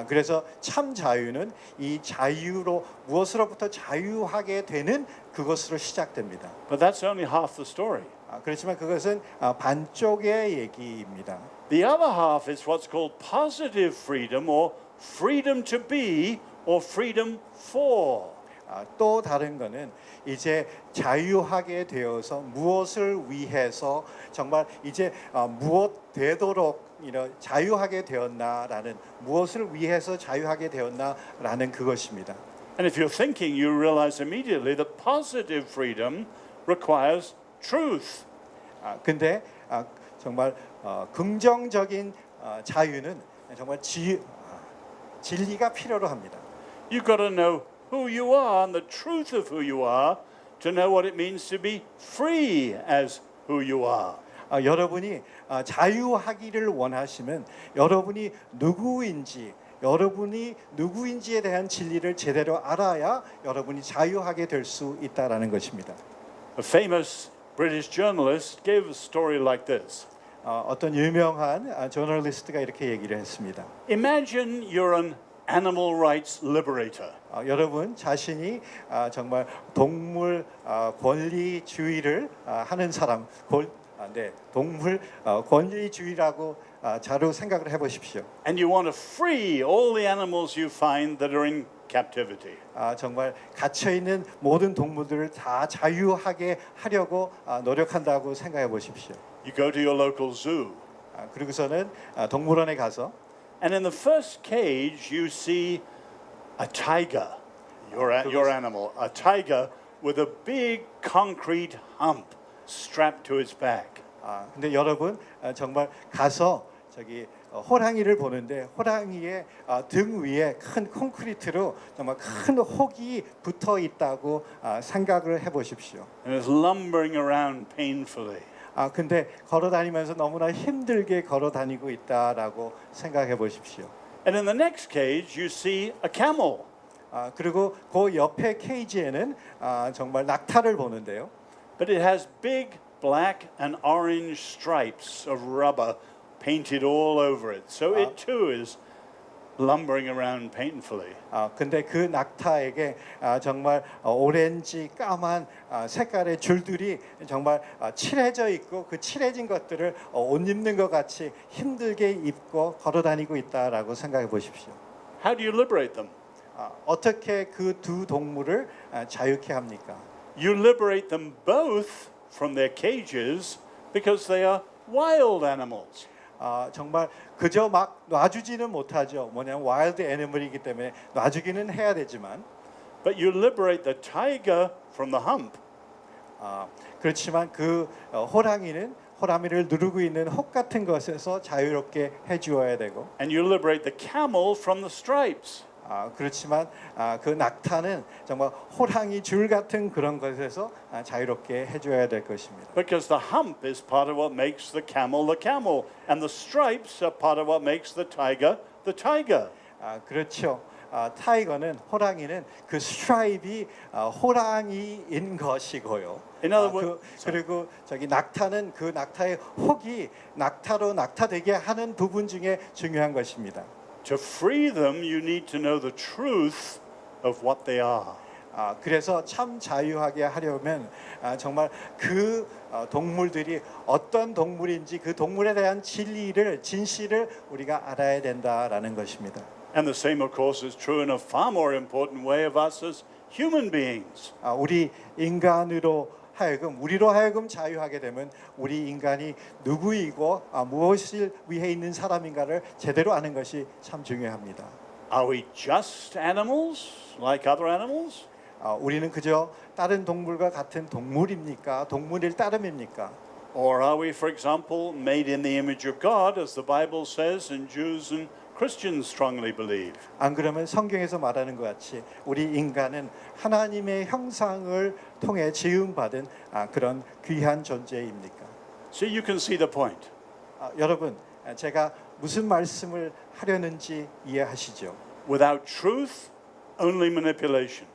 그래서 참 자유는 이 자유로 무엇으로부터 자유하게 되는 그것으로 시작됩니다. But that's only half the story. 그렇지만 그것은 반쪽의 얘기입니다. The other half is what's called positive freedom or freedom to be or freedom for. 또 다른 거는 이제 자유하게 되어서 무엇을 위해서 정말 이제 무엇 되도록 자유하게 되었나라는 무엇을 위해서 자유하게 되었나라는 그것입니다. And if you're thinking, you realize immediately that positive freedom requires truth. 근데 정말 긍정적인 자유는 정말 진리가 필요로 합니다. You've got to know who you are and the truth of who you are to know what it means to be free as who you are. 여러분이 자유하기를 원하시면 여러분이 누구인지에 대한 진리를 제대로 알아야 여러분이 자유하게 될 수 있다라는 것입니다. A famous British journalist gave a story like this. 어떤 유명한 저널리스트가 이렇게 얘기를 했습니다. Imagine you're an animal rights liberator. 여러분 자신이 정말 동물 권리주의를 하는 사람, 동물 권리주의라고 자로 생각을 해보십시오. And you want to free all the animals you find that are in captivity. 정말 갇혀 있는 모든 동물들을 다 자유하게 하려고 노력한다고 생각해 보십시오. You go to your local zoo. 그리고서는 동물원에 가서 And in the first cage, you see a tiger, your animal, a tiger with a big concrete hump strapped to its back. 근데 여러분 정말 가서 저기 호랑이를 보는데 호랑이의 등 위에 큰 콘크리트로 정말 큰 혹이 붙어 있다고 생각을 해보십시오. And it's lumbering around painfully. 근데 걸어 다니면서 너무나 힘들게 걸어 다니고 있다라고 생각해 보십시오. And in the next cage, you see a camel. 그리고 그 옆에 케이지에는 정말 낙타를 보는데요. But it has big black and orange stripes of rubber painted all over it. So it too is lumbering around painfully. 근데 그 낙타에게 정말 오렌지 까만 색깔의 줄들이 정말 칠해져 있고 그 칠해진 것들을 옷 입는 것 같이 힘들게 입고 걸어 다니고 있다라고 생각해 보십시오. How do you liberate them? 어떻게 그 두 동물을 자유케 합니까? You liberate them both from their cages because they are wild animals. 정말 그저 막 놔주지는 못하죠. 뭐냐면 와일드 애니멀이기 때문에 놔주기는 해야 되지만 But you liberate the tiger from the hump. 그렇지만 그 호랑이를 누르고 있는 혹 같은 것에서 자유롭게 해주어야 되고 And you liberate the camel from the stripes. 그렇지만 그 낙타는 정말 호랑이 줄 같은 그런 것에서 자유롭게 해줘야 될 것입니다. Because the hump is part of what makes the camel, and the stripes are part of what makes the tiger. 그렇죠. 호랑이는 그 스트라이프이 호랑이인 것이고요. In other words, 그리고 저기 낙타는 그 낙타의 혹이 낙타로 낙타되게 하는 부분 중에 중요한 것입니다. To free them, you need to know the truth of what they are. 그래서 참 자유하게 하려면 정말 그 동물들이 어떤 동물인지 그 동물에 대한 진실을 우리가 알아야 된다라는 것입니다. And the same, of course, is true in a far more important way of us as human beings. 우리 인간으로 하여금 우리로 하여금 자유하게 되면 우리 인간이 누구이고 무엇을 위해 있는 사람인가를 제대로 아는 것이 참 중요합니다. Are we just animals like other animals? 우리는 그저 다른 동물과 같은 동물입니까? 동물일 따름입니까? Or are we, for example, made in the image of God, as the Bible says, and Jews and Christians strongly believe? 안 그러면 성경에서 말하는 것 같이 우리 인간은 하나님의 형상을 통해 지음받은 그런 귀한 존재입니까? So you can see the point. 여러분, 제가 무슨 말씀을 하려는지 이해하시죠? Without truth, only manipulation.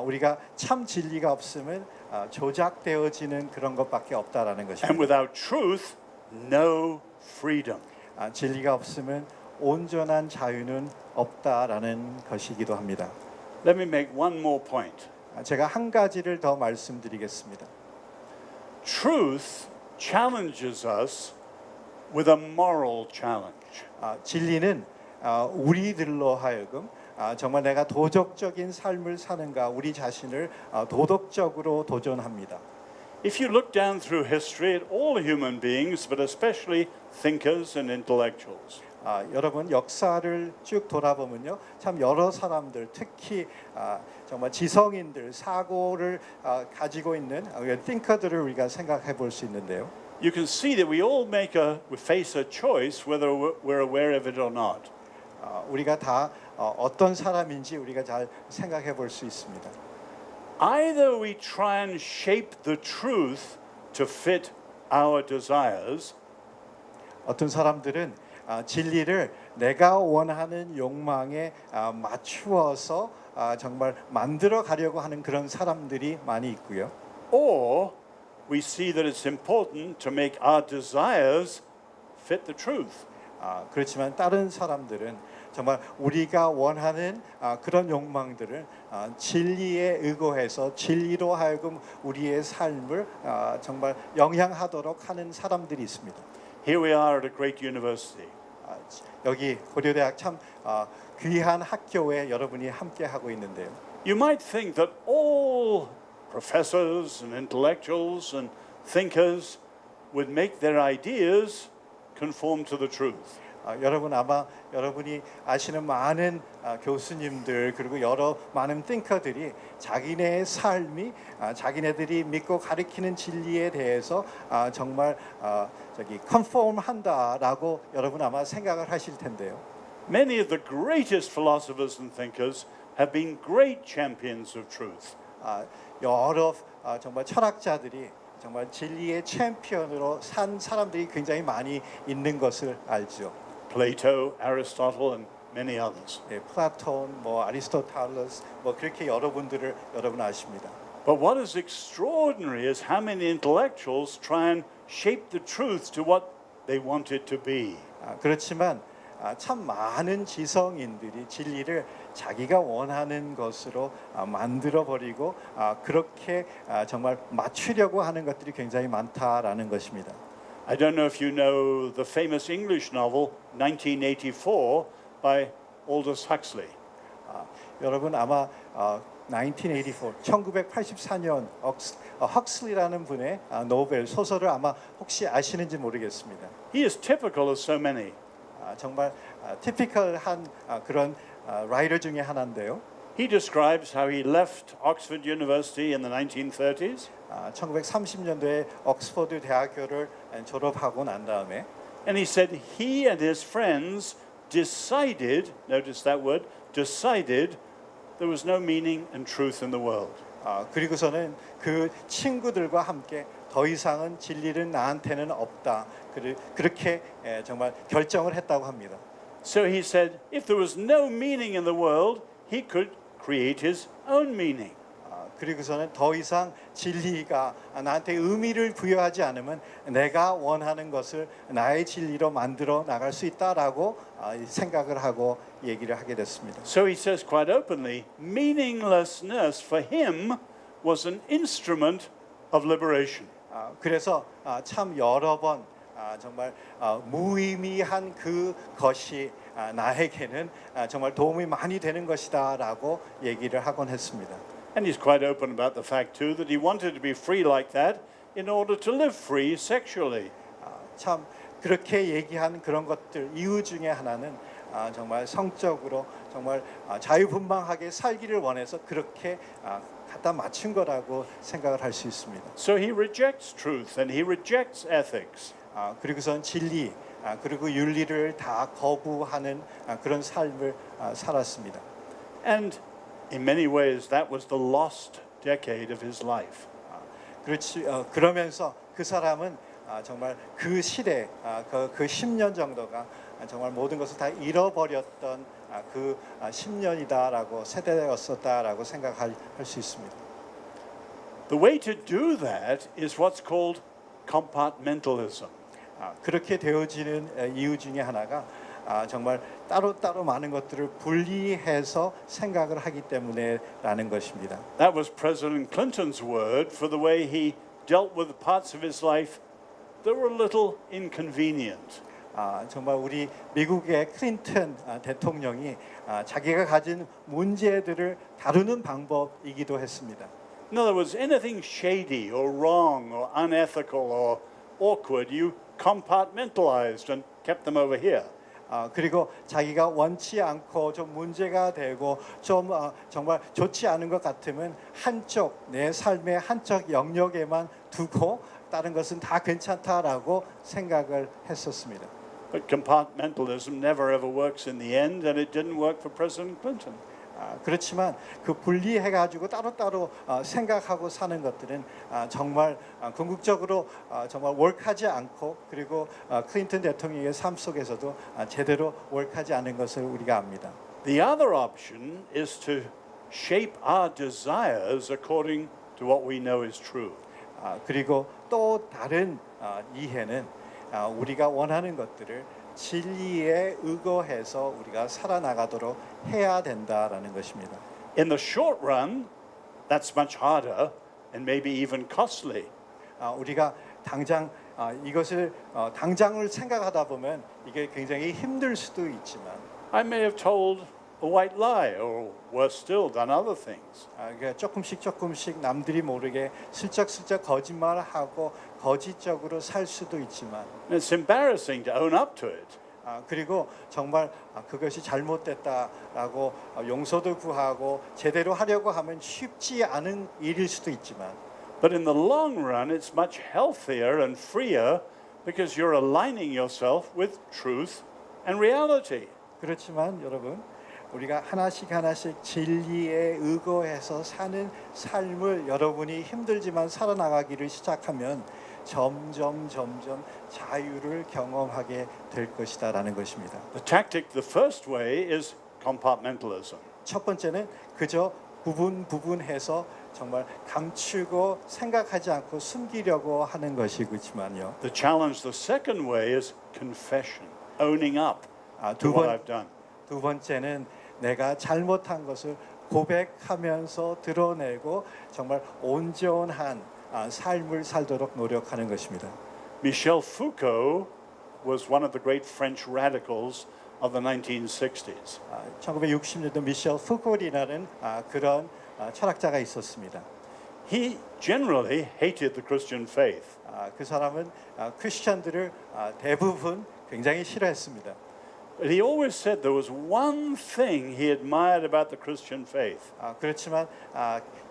우리가 참 진리가 없으면 조작되어지는 그런 것밖에 없다라는 And 것입니다. without truth, no freedom. 진리가 없으면 온전한 자유는 없다라는 것이기도 합니다. Let me make one more point. 제가 한 가지를 더 말씀드리겠습니다. Truth challenges us with a moral challenge. 진리는 우리들로 하여금 정말 내가 도덕적인 삶을 사는가 우리 자신을 도덕적으로 도전합니다. If you look down through history at all human beings, but especially thinkers and intellectuals, 여러분 역사를 쭉 돌아보면요, 참 여러 사람들, 특히 정말 지성인들, 사고를 가지고 있는 띵커들을 우리가 생각해 볼 수 있는데요. you can see that we face a choice whether we're aware of it or not. 우리가 다 어떤 사람인지 우리가 잘 생각해 볼 수 있습니다. Either we try and shape the truth to fit our desires, 어떤 사람들은 진리를 내가 원하는 욕망에 맞추어서 정말 만들어 가려고 하는 그런 사람들이 많이 있고요. or we see that it's important to make our desires fit the truth. 그렇지만 다른 사람들은 정말 우리가 원하는 그런 욕망들을 진리에 의거해서 진리로 하여금 우리의 삶을 정말 영향하도록 하는 사람들이 있습니다. Here we are at a great university. 여기 고려대학 참 귀한 학교에 여러분이 함께 하고 있는데요. You might think that all professors and intellectuals and thinkers would make their ideas conform to the truth. 여러분 아마 여러분이 아시는 많은 교수님들 그리고 여러 많은 띵커들이 자기네의 삶이 자기네들이 믿고 가리키는 진리에 대해서 정말 컨폼한다라고 여러분 아마 생각을 하실 텐데요. Many of the greatest philosophers and thinkers have been great champions of truth. 여러 정말 철학자들이 정말 진리의 챔피언으로 산 사람들이 굉장히 많이 있는 것을 알죠. Plato, Aristotle, and many others. 플라톤, 아리스토텔레스, 그렇게 여러분들을 여러분 아십니다. But what is extraordinary is how many intellectuals try and shape the truth to what they want it to be. 그렇지만 참 많은 지성인들이 진리를 자기가 원하는 것으로 만들어 버리고 그렇게 정말 맞추려고 하는 것들이 굉장히 많다라는 것입니다. I don't know if you know the famous English novel 1984 by Aldous Huxley. 여러분 아마 1984 헉슬리라는 분의 노벨 소설을 아마 혹시 아시는지 모르겠습니다. He is typical of so many. 정말 티피컬한 그런 라이터 중에 하나인데요. He describes how he left Oxford University in the 1930s 1930년도에 옥스퍼드 대학교를 졸업하고 난 다음에 and he said he and his friends decided, notice that word, decided there was no meaning and truth in the world. 그리고서는 그 친구들과 함께 더 이상은 진리는 나한테는 없다. 그렇게 정말 결정을 했다고 합니다. So he said if there was no meaning in the world, he could create his own meaning. 그리고서는 더 이상 진리가 나한테 의미를 부여하지 않으면 내가 원하는 것을 나의 진리로 만들어 나갈 수 있다라고 생각을 하고 얘기를 하게 됐습니다. So he says quite openly, meaninglessness for him was an instrument of liberation. 그래서 참 여러 번 정말 무의미한 그것이 나에게는 정말 도움이 많이 되는 것이다라고 얘기를 하곤 했습니다. And he's quite open about the fact too that he wanted to be free like that in order to live free sexually. 참 그렇게 얘기한 그런 것들 이유 중에 하나는 정말 성적으로 정말 자유분방하게 살기를 원해서 그렇게 갖다 맞춘 거라고 생각을 할 수 있습니다. So he rejects truth and he rejects ethics. 그리고선 진리 그리고 윤리를 다 거부하는 그런 삶을 살았습니다. And in many ways that was the lost decade of his life. 그렇지 그러면서 그 사람은 정말 그 시대 그 10년 정도가 정말 모든 것을 다 잃어버렸던 그 10년이다라고 세대였었다라고 생각할 수 있습니다. The way to do that is what's called compartmentalism. 그렇게 되어지는 이유 중에 하나가 정말 따로따로 많은 것들을 분리해서 생각을 하기 때문에라는 것입니다. That was President Clinton's word for the way he dealt with the parts of his life that were a little inconvenient. 정말 우리 미국의 클린턴 대통령이 자기가 가진 문제들을 다루는 방법이기도 했습니다. In other words, anything shady or wrong or unethical or awkward, you compartmentalized and kept them over here. 그리고 자기가 원치 않고 좀 문제가 되고 좀 정말 좋지 않은 것 같으면 한쪽 내 삶의 한쪽 영역에만 두고 다른 것은 다 괜찮다라고 생각을 했었습니다. But compartmentalism never ever works in the end, and it didn't work for President Clinton. 그렇지만 그 분리해가지고 따로따로 생각하고 사는 것들은 정말 궁극적으로 정말 월하지 않고 그리고 클린턴 대통령의 삶 속에서도 제대로 월하지 않은 것을 우리가 압니다. The other option is to shape our desires according to what we know is true. 그리고 또 다른 이해는 우리가 원하는 것들을 진리에 의거해서 우리가 살아나가도록 해야 된다라는 것입니다. In the short run, that's much harder and maybe even costly. 우리가 당장 이것을 당장을 생각하다 보면 이게 굉장히 힘들 수도 있지만 I may have told a white lie or worse still done other things. 그러니까 조금씩 남들이 모르게 슬쩍슬쩍 거짓말하고 거짓적으로 살 수도 있지만 And it's embarrassing to own up to it. 그리고 정말 그것이 잘못됐다라고 용서도 구하고 제대로 하려고 하면 쉽지 않은 일일 수도 있지만 But in the long run, it's much healthier and freer because you're aligning yourself with truth and reality. 그렇지만 여러분 우리가 하나씩 진리에 의거해서 사는 삶을 여러분이 힘들지만 살아나가기를 시작하면 점점 자유를 경험하게 될 것이다라는 것입니다. The tactic, the first way is compartmentalism. 첫 번째는 그저 부분해서 정말 감추고 생각하지 않고 숨기려고 하는 것이지만요. The challenge, the second way is confession, owning up to what I've done. 두 번째는 내가 잘못한 것을 고백하면서 드러내고 정말 온전한 삶을 살도록 노력하는 것입니다. Michel Foucault was one of the great French radicals of the 1960s. 1960년도 미셸 푸코리라는 그런 철학자가 있었습니다. He generally hated the Christian faith. 그 사람은 크리스천들을 대부분 굉장히 싫어했습니다. But he always said there was one thing he admired about the Christian faith. 그렇지만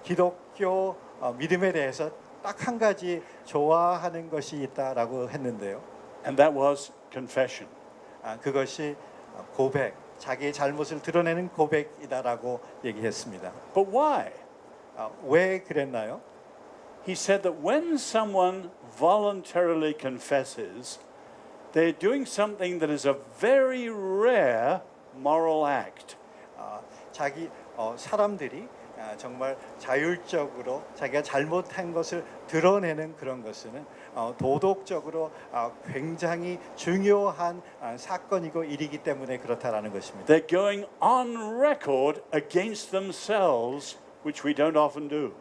기독교 믿음에 대해서 딱 한 가지 좋아하는 것이 있다라고 했는데요. And that was confession. 그것이 고백, 자기의 잘못을 드러내는 고백이다라고 얘기했습니다. But why? 왜 그랬나요? He said that when someone voluntarily confesses, they're doing something that is a very rare moral act. 사람들이 정말 자율적으로 자기가 잘못한 것을 드러내는 그런 것은 도덕적으로 굉장히 중요한 사건이고 일이기 때문에 그렇다라는 것입니다. They're going on record against themselves, which we don't often do.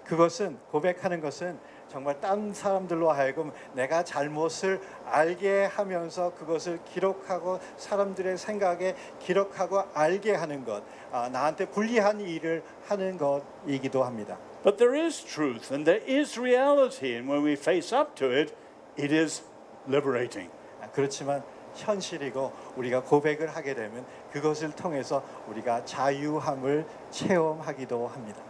그것은 고백하는 것은 정말 딴 사람들로 하여금 내가 잘못을 알게 하면서 그것을 기록하고 사람들의 생각에 기록하고 알게 하는 것, 나한테 불리한 일을 하는 것이기도 합니다. But there is truth and there is reality, and when we face up to it, it is liberating. 그렇지만 현실이고 우리가 고백을 하게 되면 그것을 통해서 우리가 자유함을 체험하기도 합니다.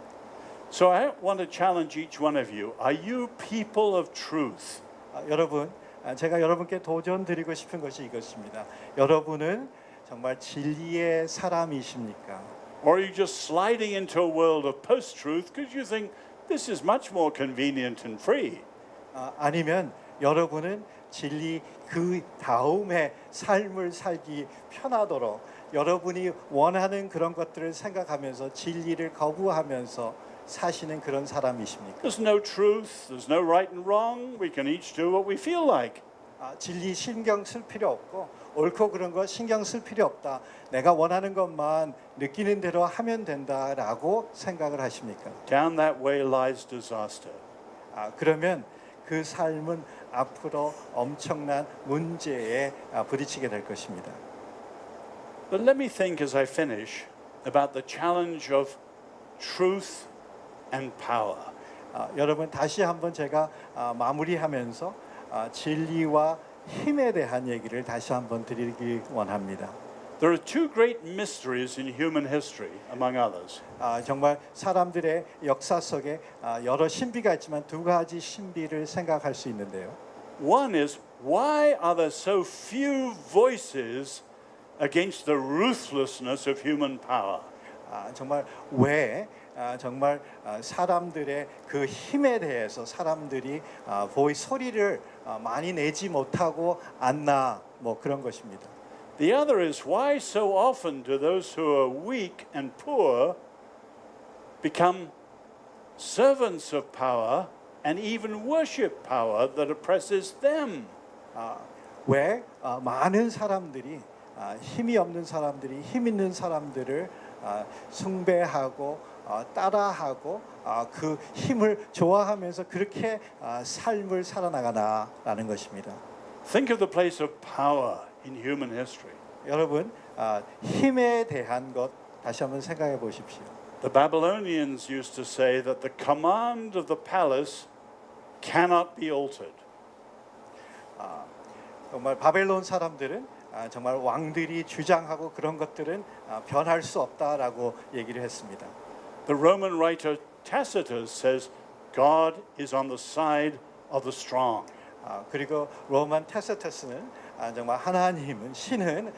So I want to challenge each one of you. Are you people of truth? 여러분, 제가 여러분께 도전 드리고 싶은 것이 이것입니다. 여러분은 정말 진리의 사람이십니까? Or are you just sliding into a world of post-truth because you think this is much more convenient and free? 아니면 여러분은 진리 그 다음에 삶을 살기 편하도록 여러분이 원하는 그런 것들을 생각하면서 진리를 거부하면서 사시는 그런 사람이십니까? There's no truth, there's no right and wrong. We can each do what we feel like. 진리 신경 쓸 필요 없고 옳고 그런 거 신경 쓸 필요 없다. 내가 원하는 것만 느끼는 대로 하면 된다라고 생각을 하십니까? Down that way lies disaster. 그러면 그 삶은 앞으로 엄청난 문제에 부딪히게 될 것입니다. But let me think as I finish about the challenge of truth and power. 여러분 다시 한번 제가 마무리하면서 진리와 힘에 대한 얘기를 다시 한번 드리기 원합니다. There are two great mysteries in human history, among others. 정말 사람들의 역사 속에 여러 신비가 있지만 두 가지 신비를 생각할 수 있는데요. One is, why are there so few voices against the ruthlessness of human power? 정말 왜 정말 사람들의 그 힘에 대해서 사람들이 소리를 많이 내지 못하고 않나 뭐 그런 것입니다. The other is, why so often do those who are weak and poor become servants of power and even worship power that oppresses them? 왜 많은 사람들이 힘이 없는 사람들이 힘 있는 사람들을 숭배하고 따라하고 그 힘을 좋아하면서 그렇게 삶을 살아나가나라는 것입니다. Think of the place of power in human history. 여러분 힘에 대한 것 다시 한번 생각해 보십시오. The Babylonians used to say that the command of the palace cannot be altered. 정말 바벨론 사람들은 정말 왕들이 주장하고 그런 것들은 변할 수 없다라고 얘기를 했습니다. The Roman writer Tacitus says God is on the side of the strong. 그리고 로만 테세테스는 정말 하나님은 신은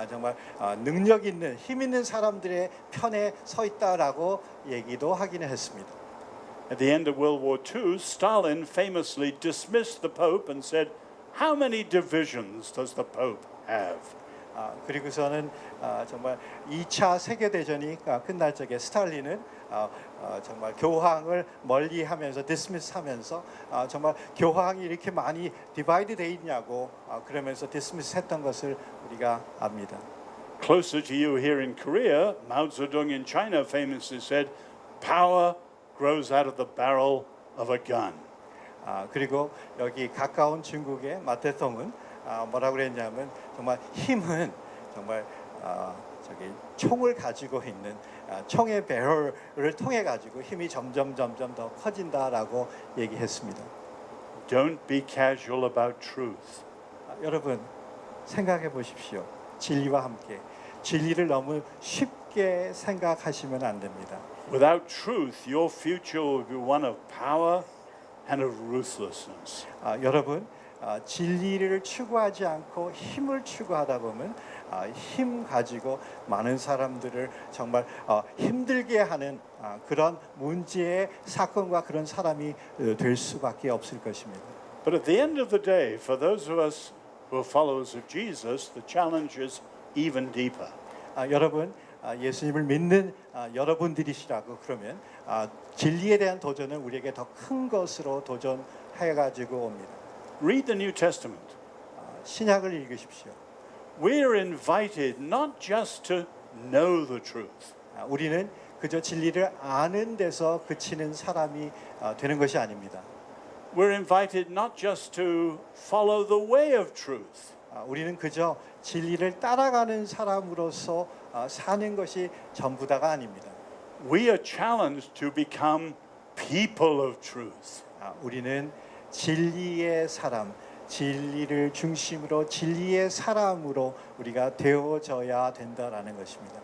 정말 능력 있는 힘 있는 사람들의 편에 서 있다라고 얘기도 하기는 했습니다. At the end of World War II, Stalin famously dismissed the Pope and said, "How many divisions does the Pope have?" 그리고서는 정말 2차 세계 대전이 끝날 적에 스탈린은 정말 교황을 멀리하면서 디스미스하면서 정말 교황이 이렇게 많이 디바이드 돼 있냐고 그러면서 디스미스했던 것을 우리가 압니다. Closer to you here in Korea, Mao Zedong in China famously said, "Power grows out of the barrel of a gun." 그리고 여기 가까운 중국의 마태통은 뭐라고 그랬냐면 정말 힘은 정말 저기 총을 가지고 있는 총의 배럴을 통해 가지고 힘이 점점 더 커진다라고 얘기했습니다. Don't be casual about truth. 여러분 생각해 보십시오. 진리와 함께 진리를 너무 쉽게 생각하시면 안 됩니다. Without truth, your future will be one of power and of ruthlessness. 여러분 진리를 추구하지 않고 힘을 추구하다 보면 힘 가지고 많은 사람들을 정말 힘들게 하는 그런 문제의 사건과 그런 사람이 될 수밖에 없을 것입니다. But at the end of the day, for those of us who are followers of Jesus, the challenge is even deeper. 여러분 예수님을 믿는 여러분들이시라고 그러면 진리에 대한 도전은 우리에게 더 큰 것으로 도전해 가지고 옵니다. Read the New Testament. 신약을 읽으십시오. We're invited not just to know the truth, 우리는 그저 진리를 아는 데서 그치는 사람이 되는 것이 아닙니다. We're invited not just to follow the way of truth, 우리는 그저 진리를 따라가는 사람으로서 사는 것이 전부다가 아닙니다. we are challenged to become people of truth. 우리는 진리의 사람, 진리를 중심으로 진리의 사람으로 우리가 되어져야 된다라는 것입니다.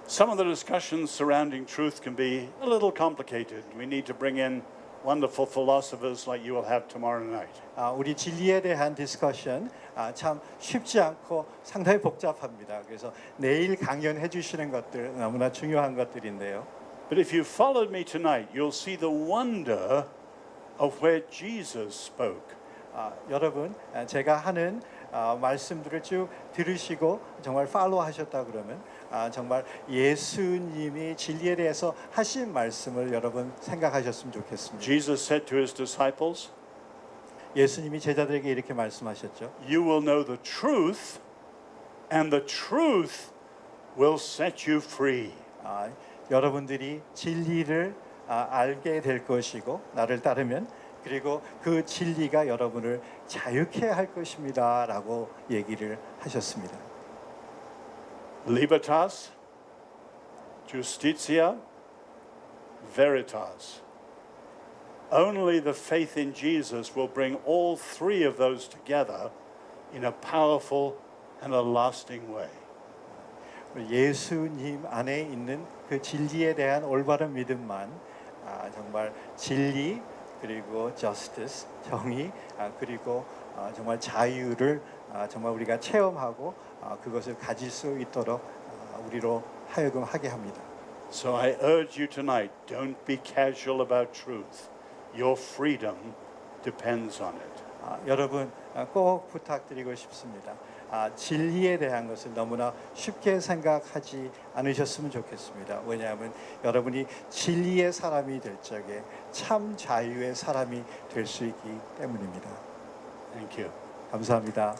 Some of the discussions surrounding truth can be a little complicated. We need to bring in wonderful philosophers like you will have tomorrow night. 우리 진리에 대한 디스커션 참 쉽지 않고 상당히 복잡합니다. 그래서 내일 강연해 주시는 것들 너무나 중요한 것들인데요. But if you followed me tonight, you'll see the wonder of where Jesus spoke. 여러분 제가 하는 말씀들을 쭉 들으시고 정말 팔로우하셨다 그러면 정말 예수님이 진리에 대해서 하신 말씀을 여러분 생각하셨으면 좋겠습니다. Jesus said to his disciples, 예수님이 제자들에게 이렇게 말씀하셨죠. you will know the truth, and the truth will set you free. 여러분들이 진리를 알게 될 것이고 나를 따르면 그리고 그 진리가 여러분을 자유케 할 것입니다라고 얘기를 하셨습니다. Libertas, justitia, veritas. Only the faith in Jesus will bring all three of those together in a powerful and a lasting way. 예수님 안에 있는 그 진리에 대한 올바른 믿음만 정말 진리 그리고 justice 정의 그리고 정말 자유를 정말 우리가 체험하고 그것을 가질 수 있도록 우리로 하여금 하게 합니다. So I urge you tonight, don't be casual about truth. Your freedom depends on it. 여러분 꼭 부탁드리고 싶습니다. 진리에 대한 것을 너무나 쉽게 생각하지 않으셨으면 좋겠습니다. 왜냐하면 여러분이 진리의 사람이 될 적에 참 자유의 사람이 될 수 있기 때문입니다. Thank you. 감사합니다.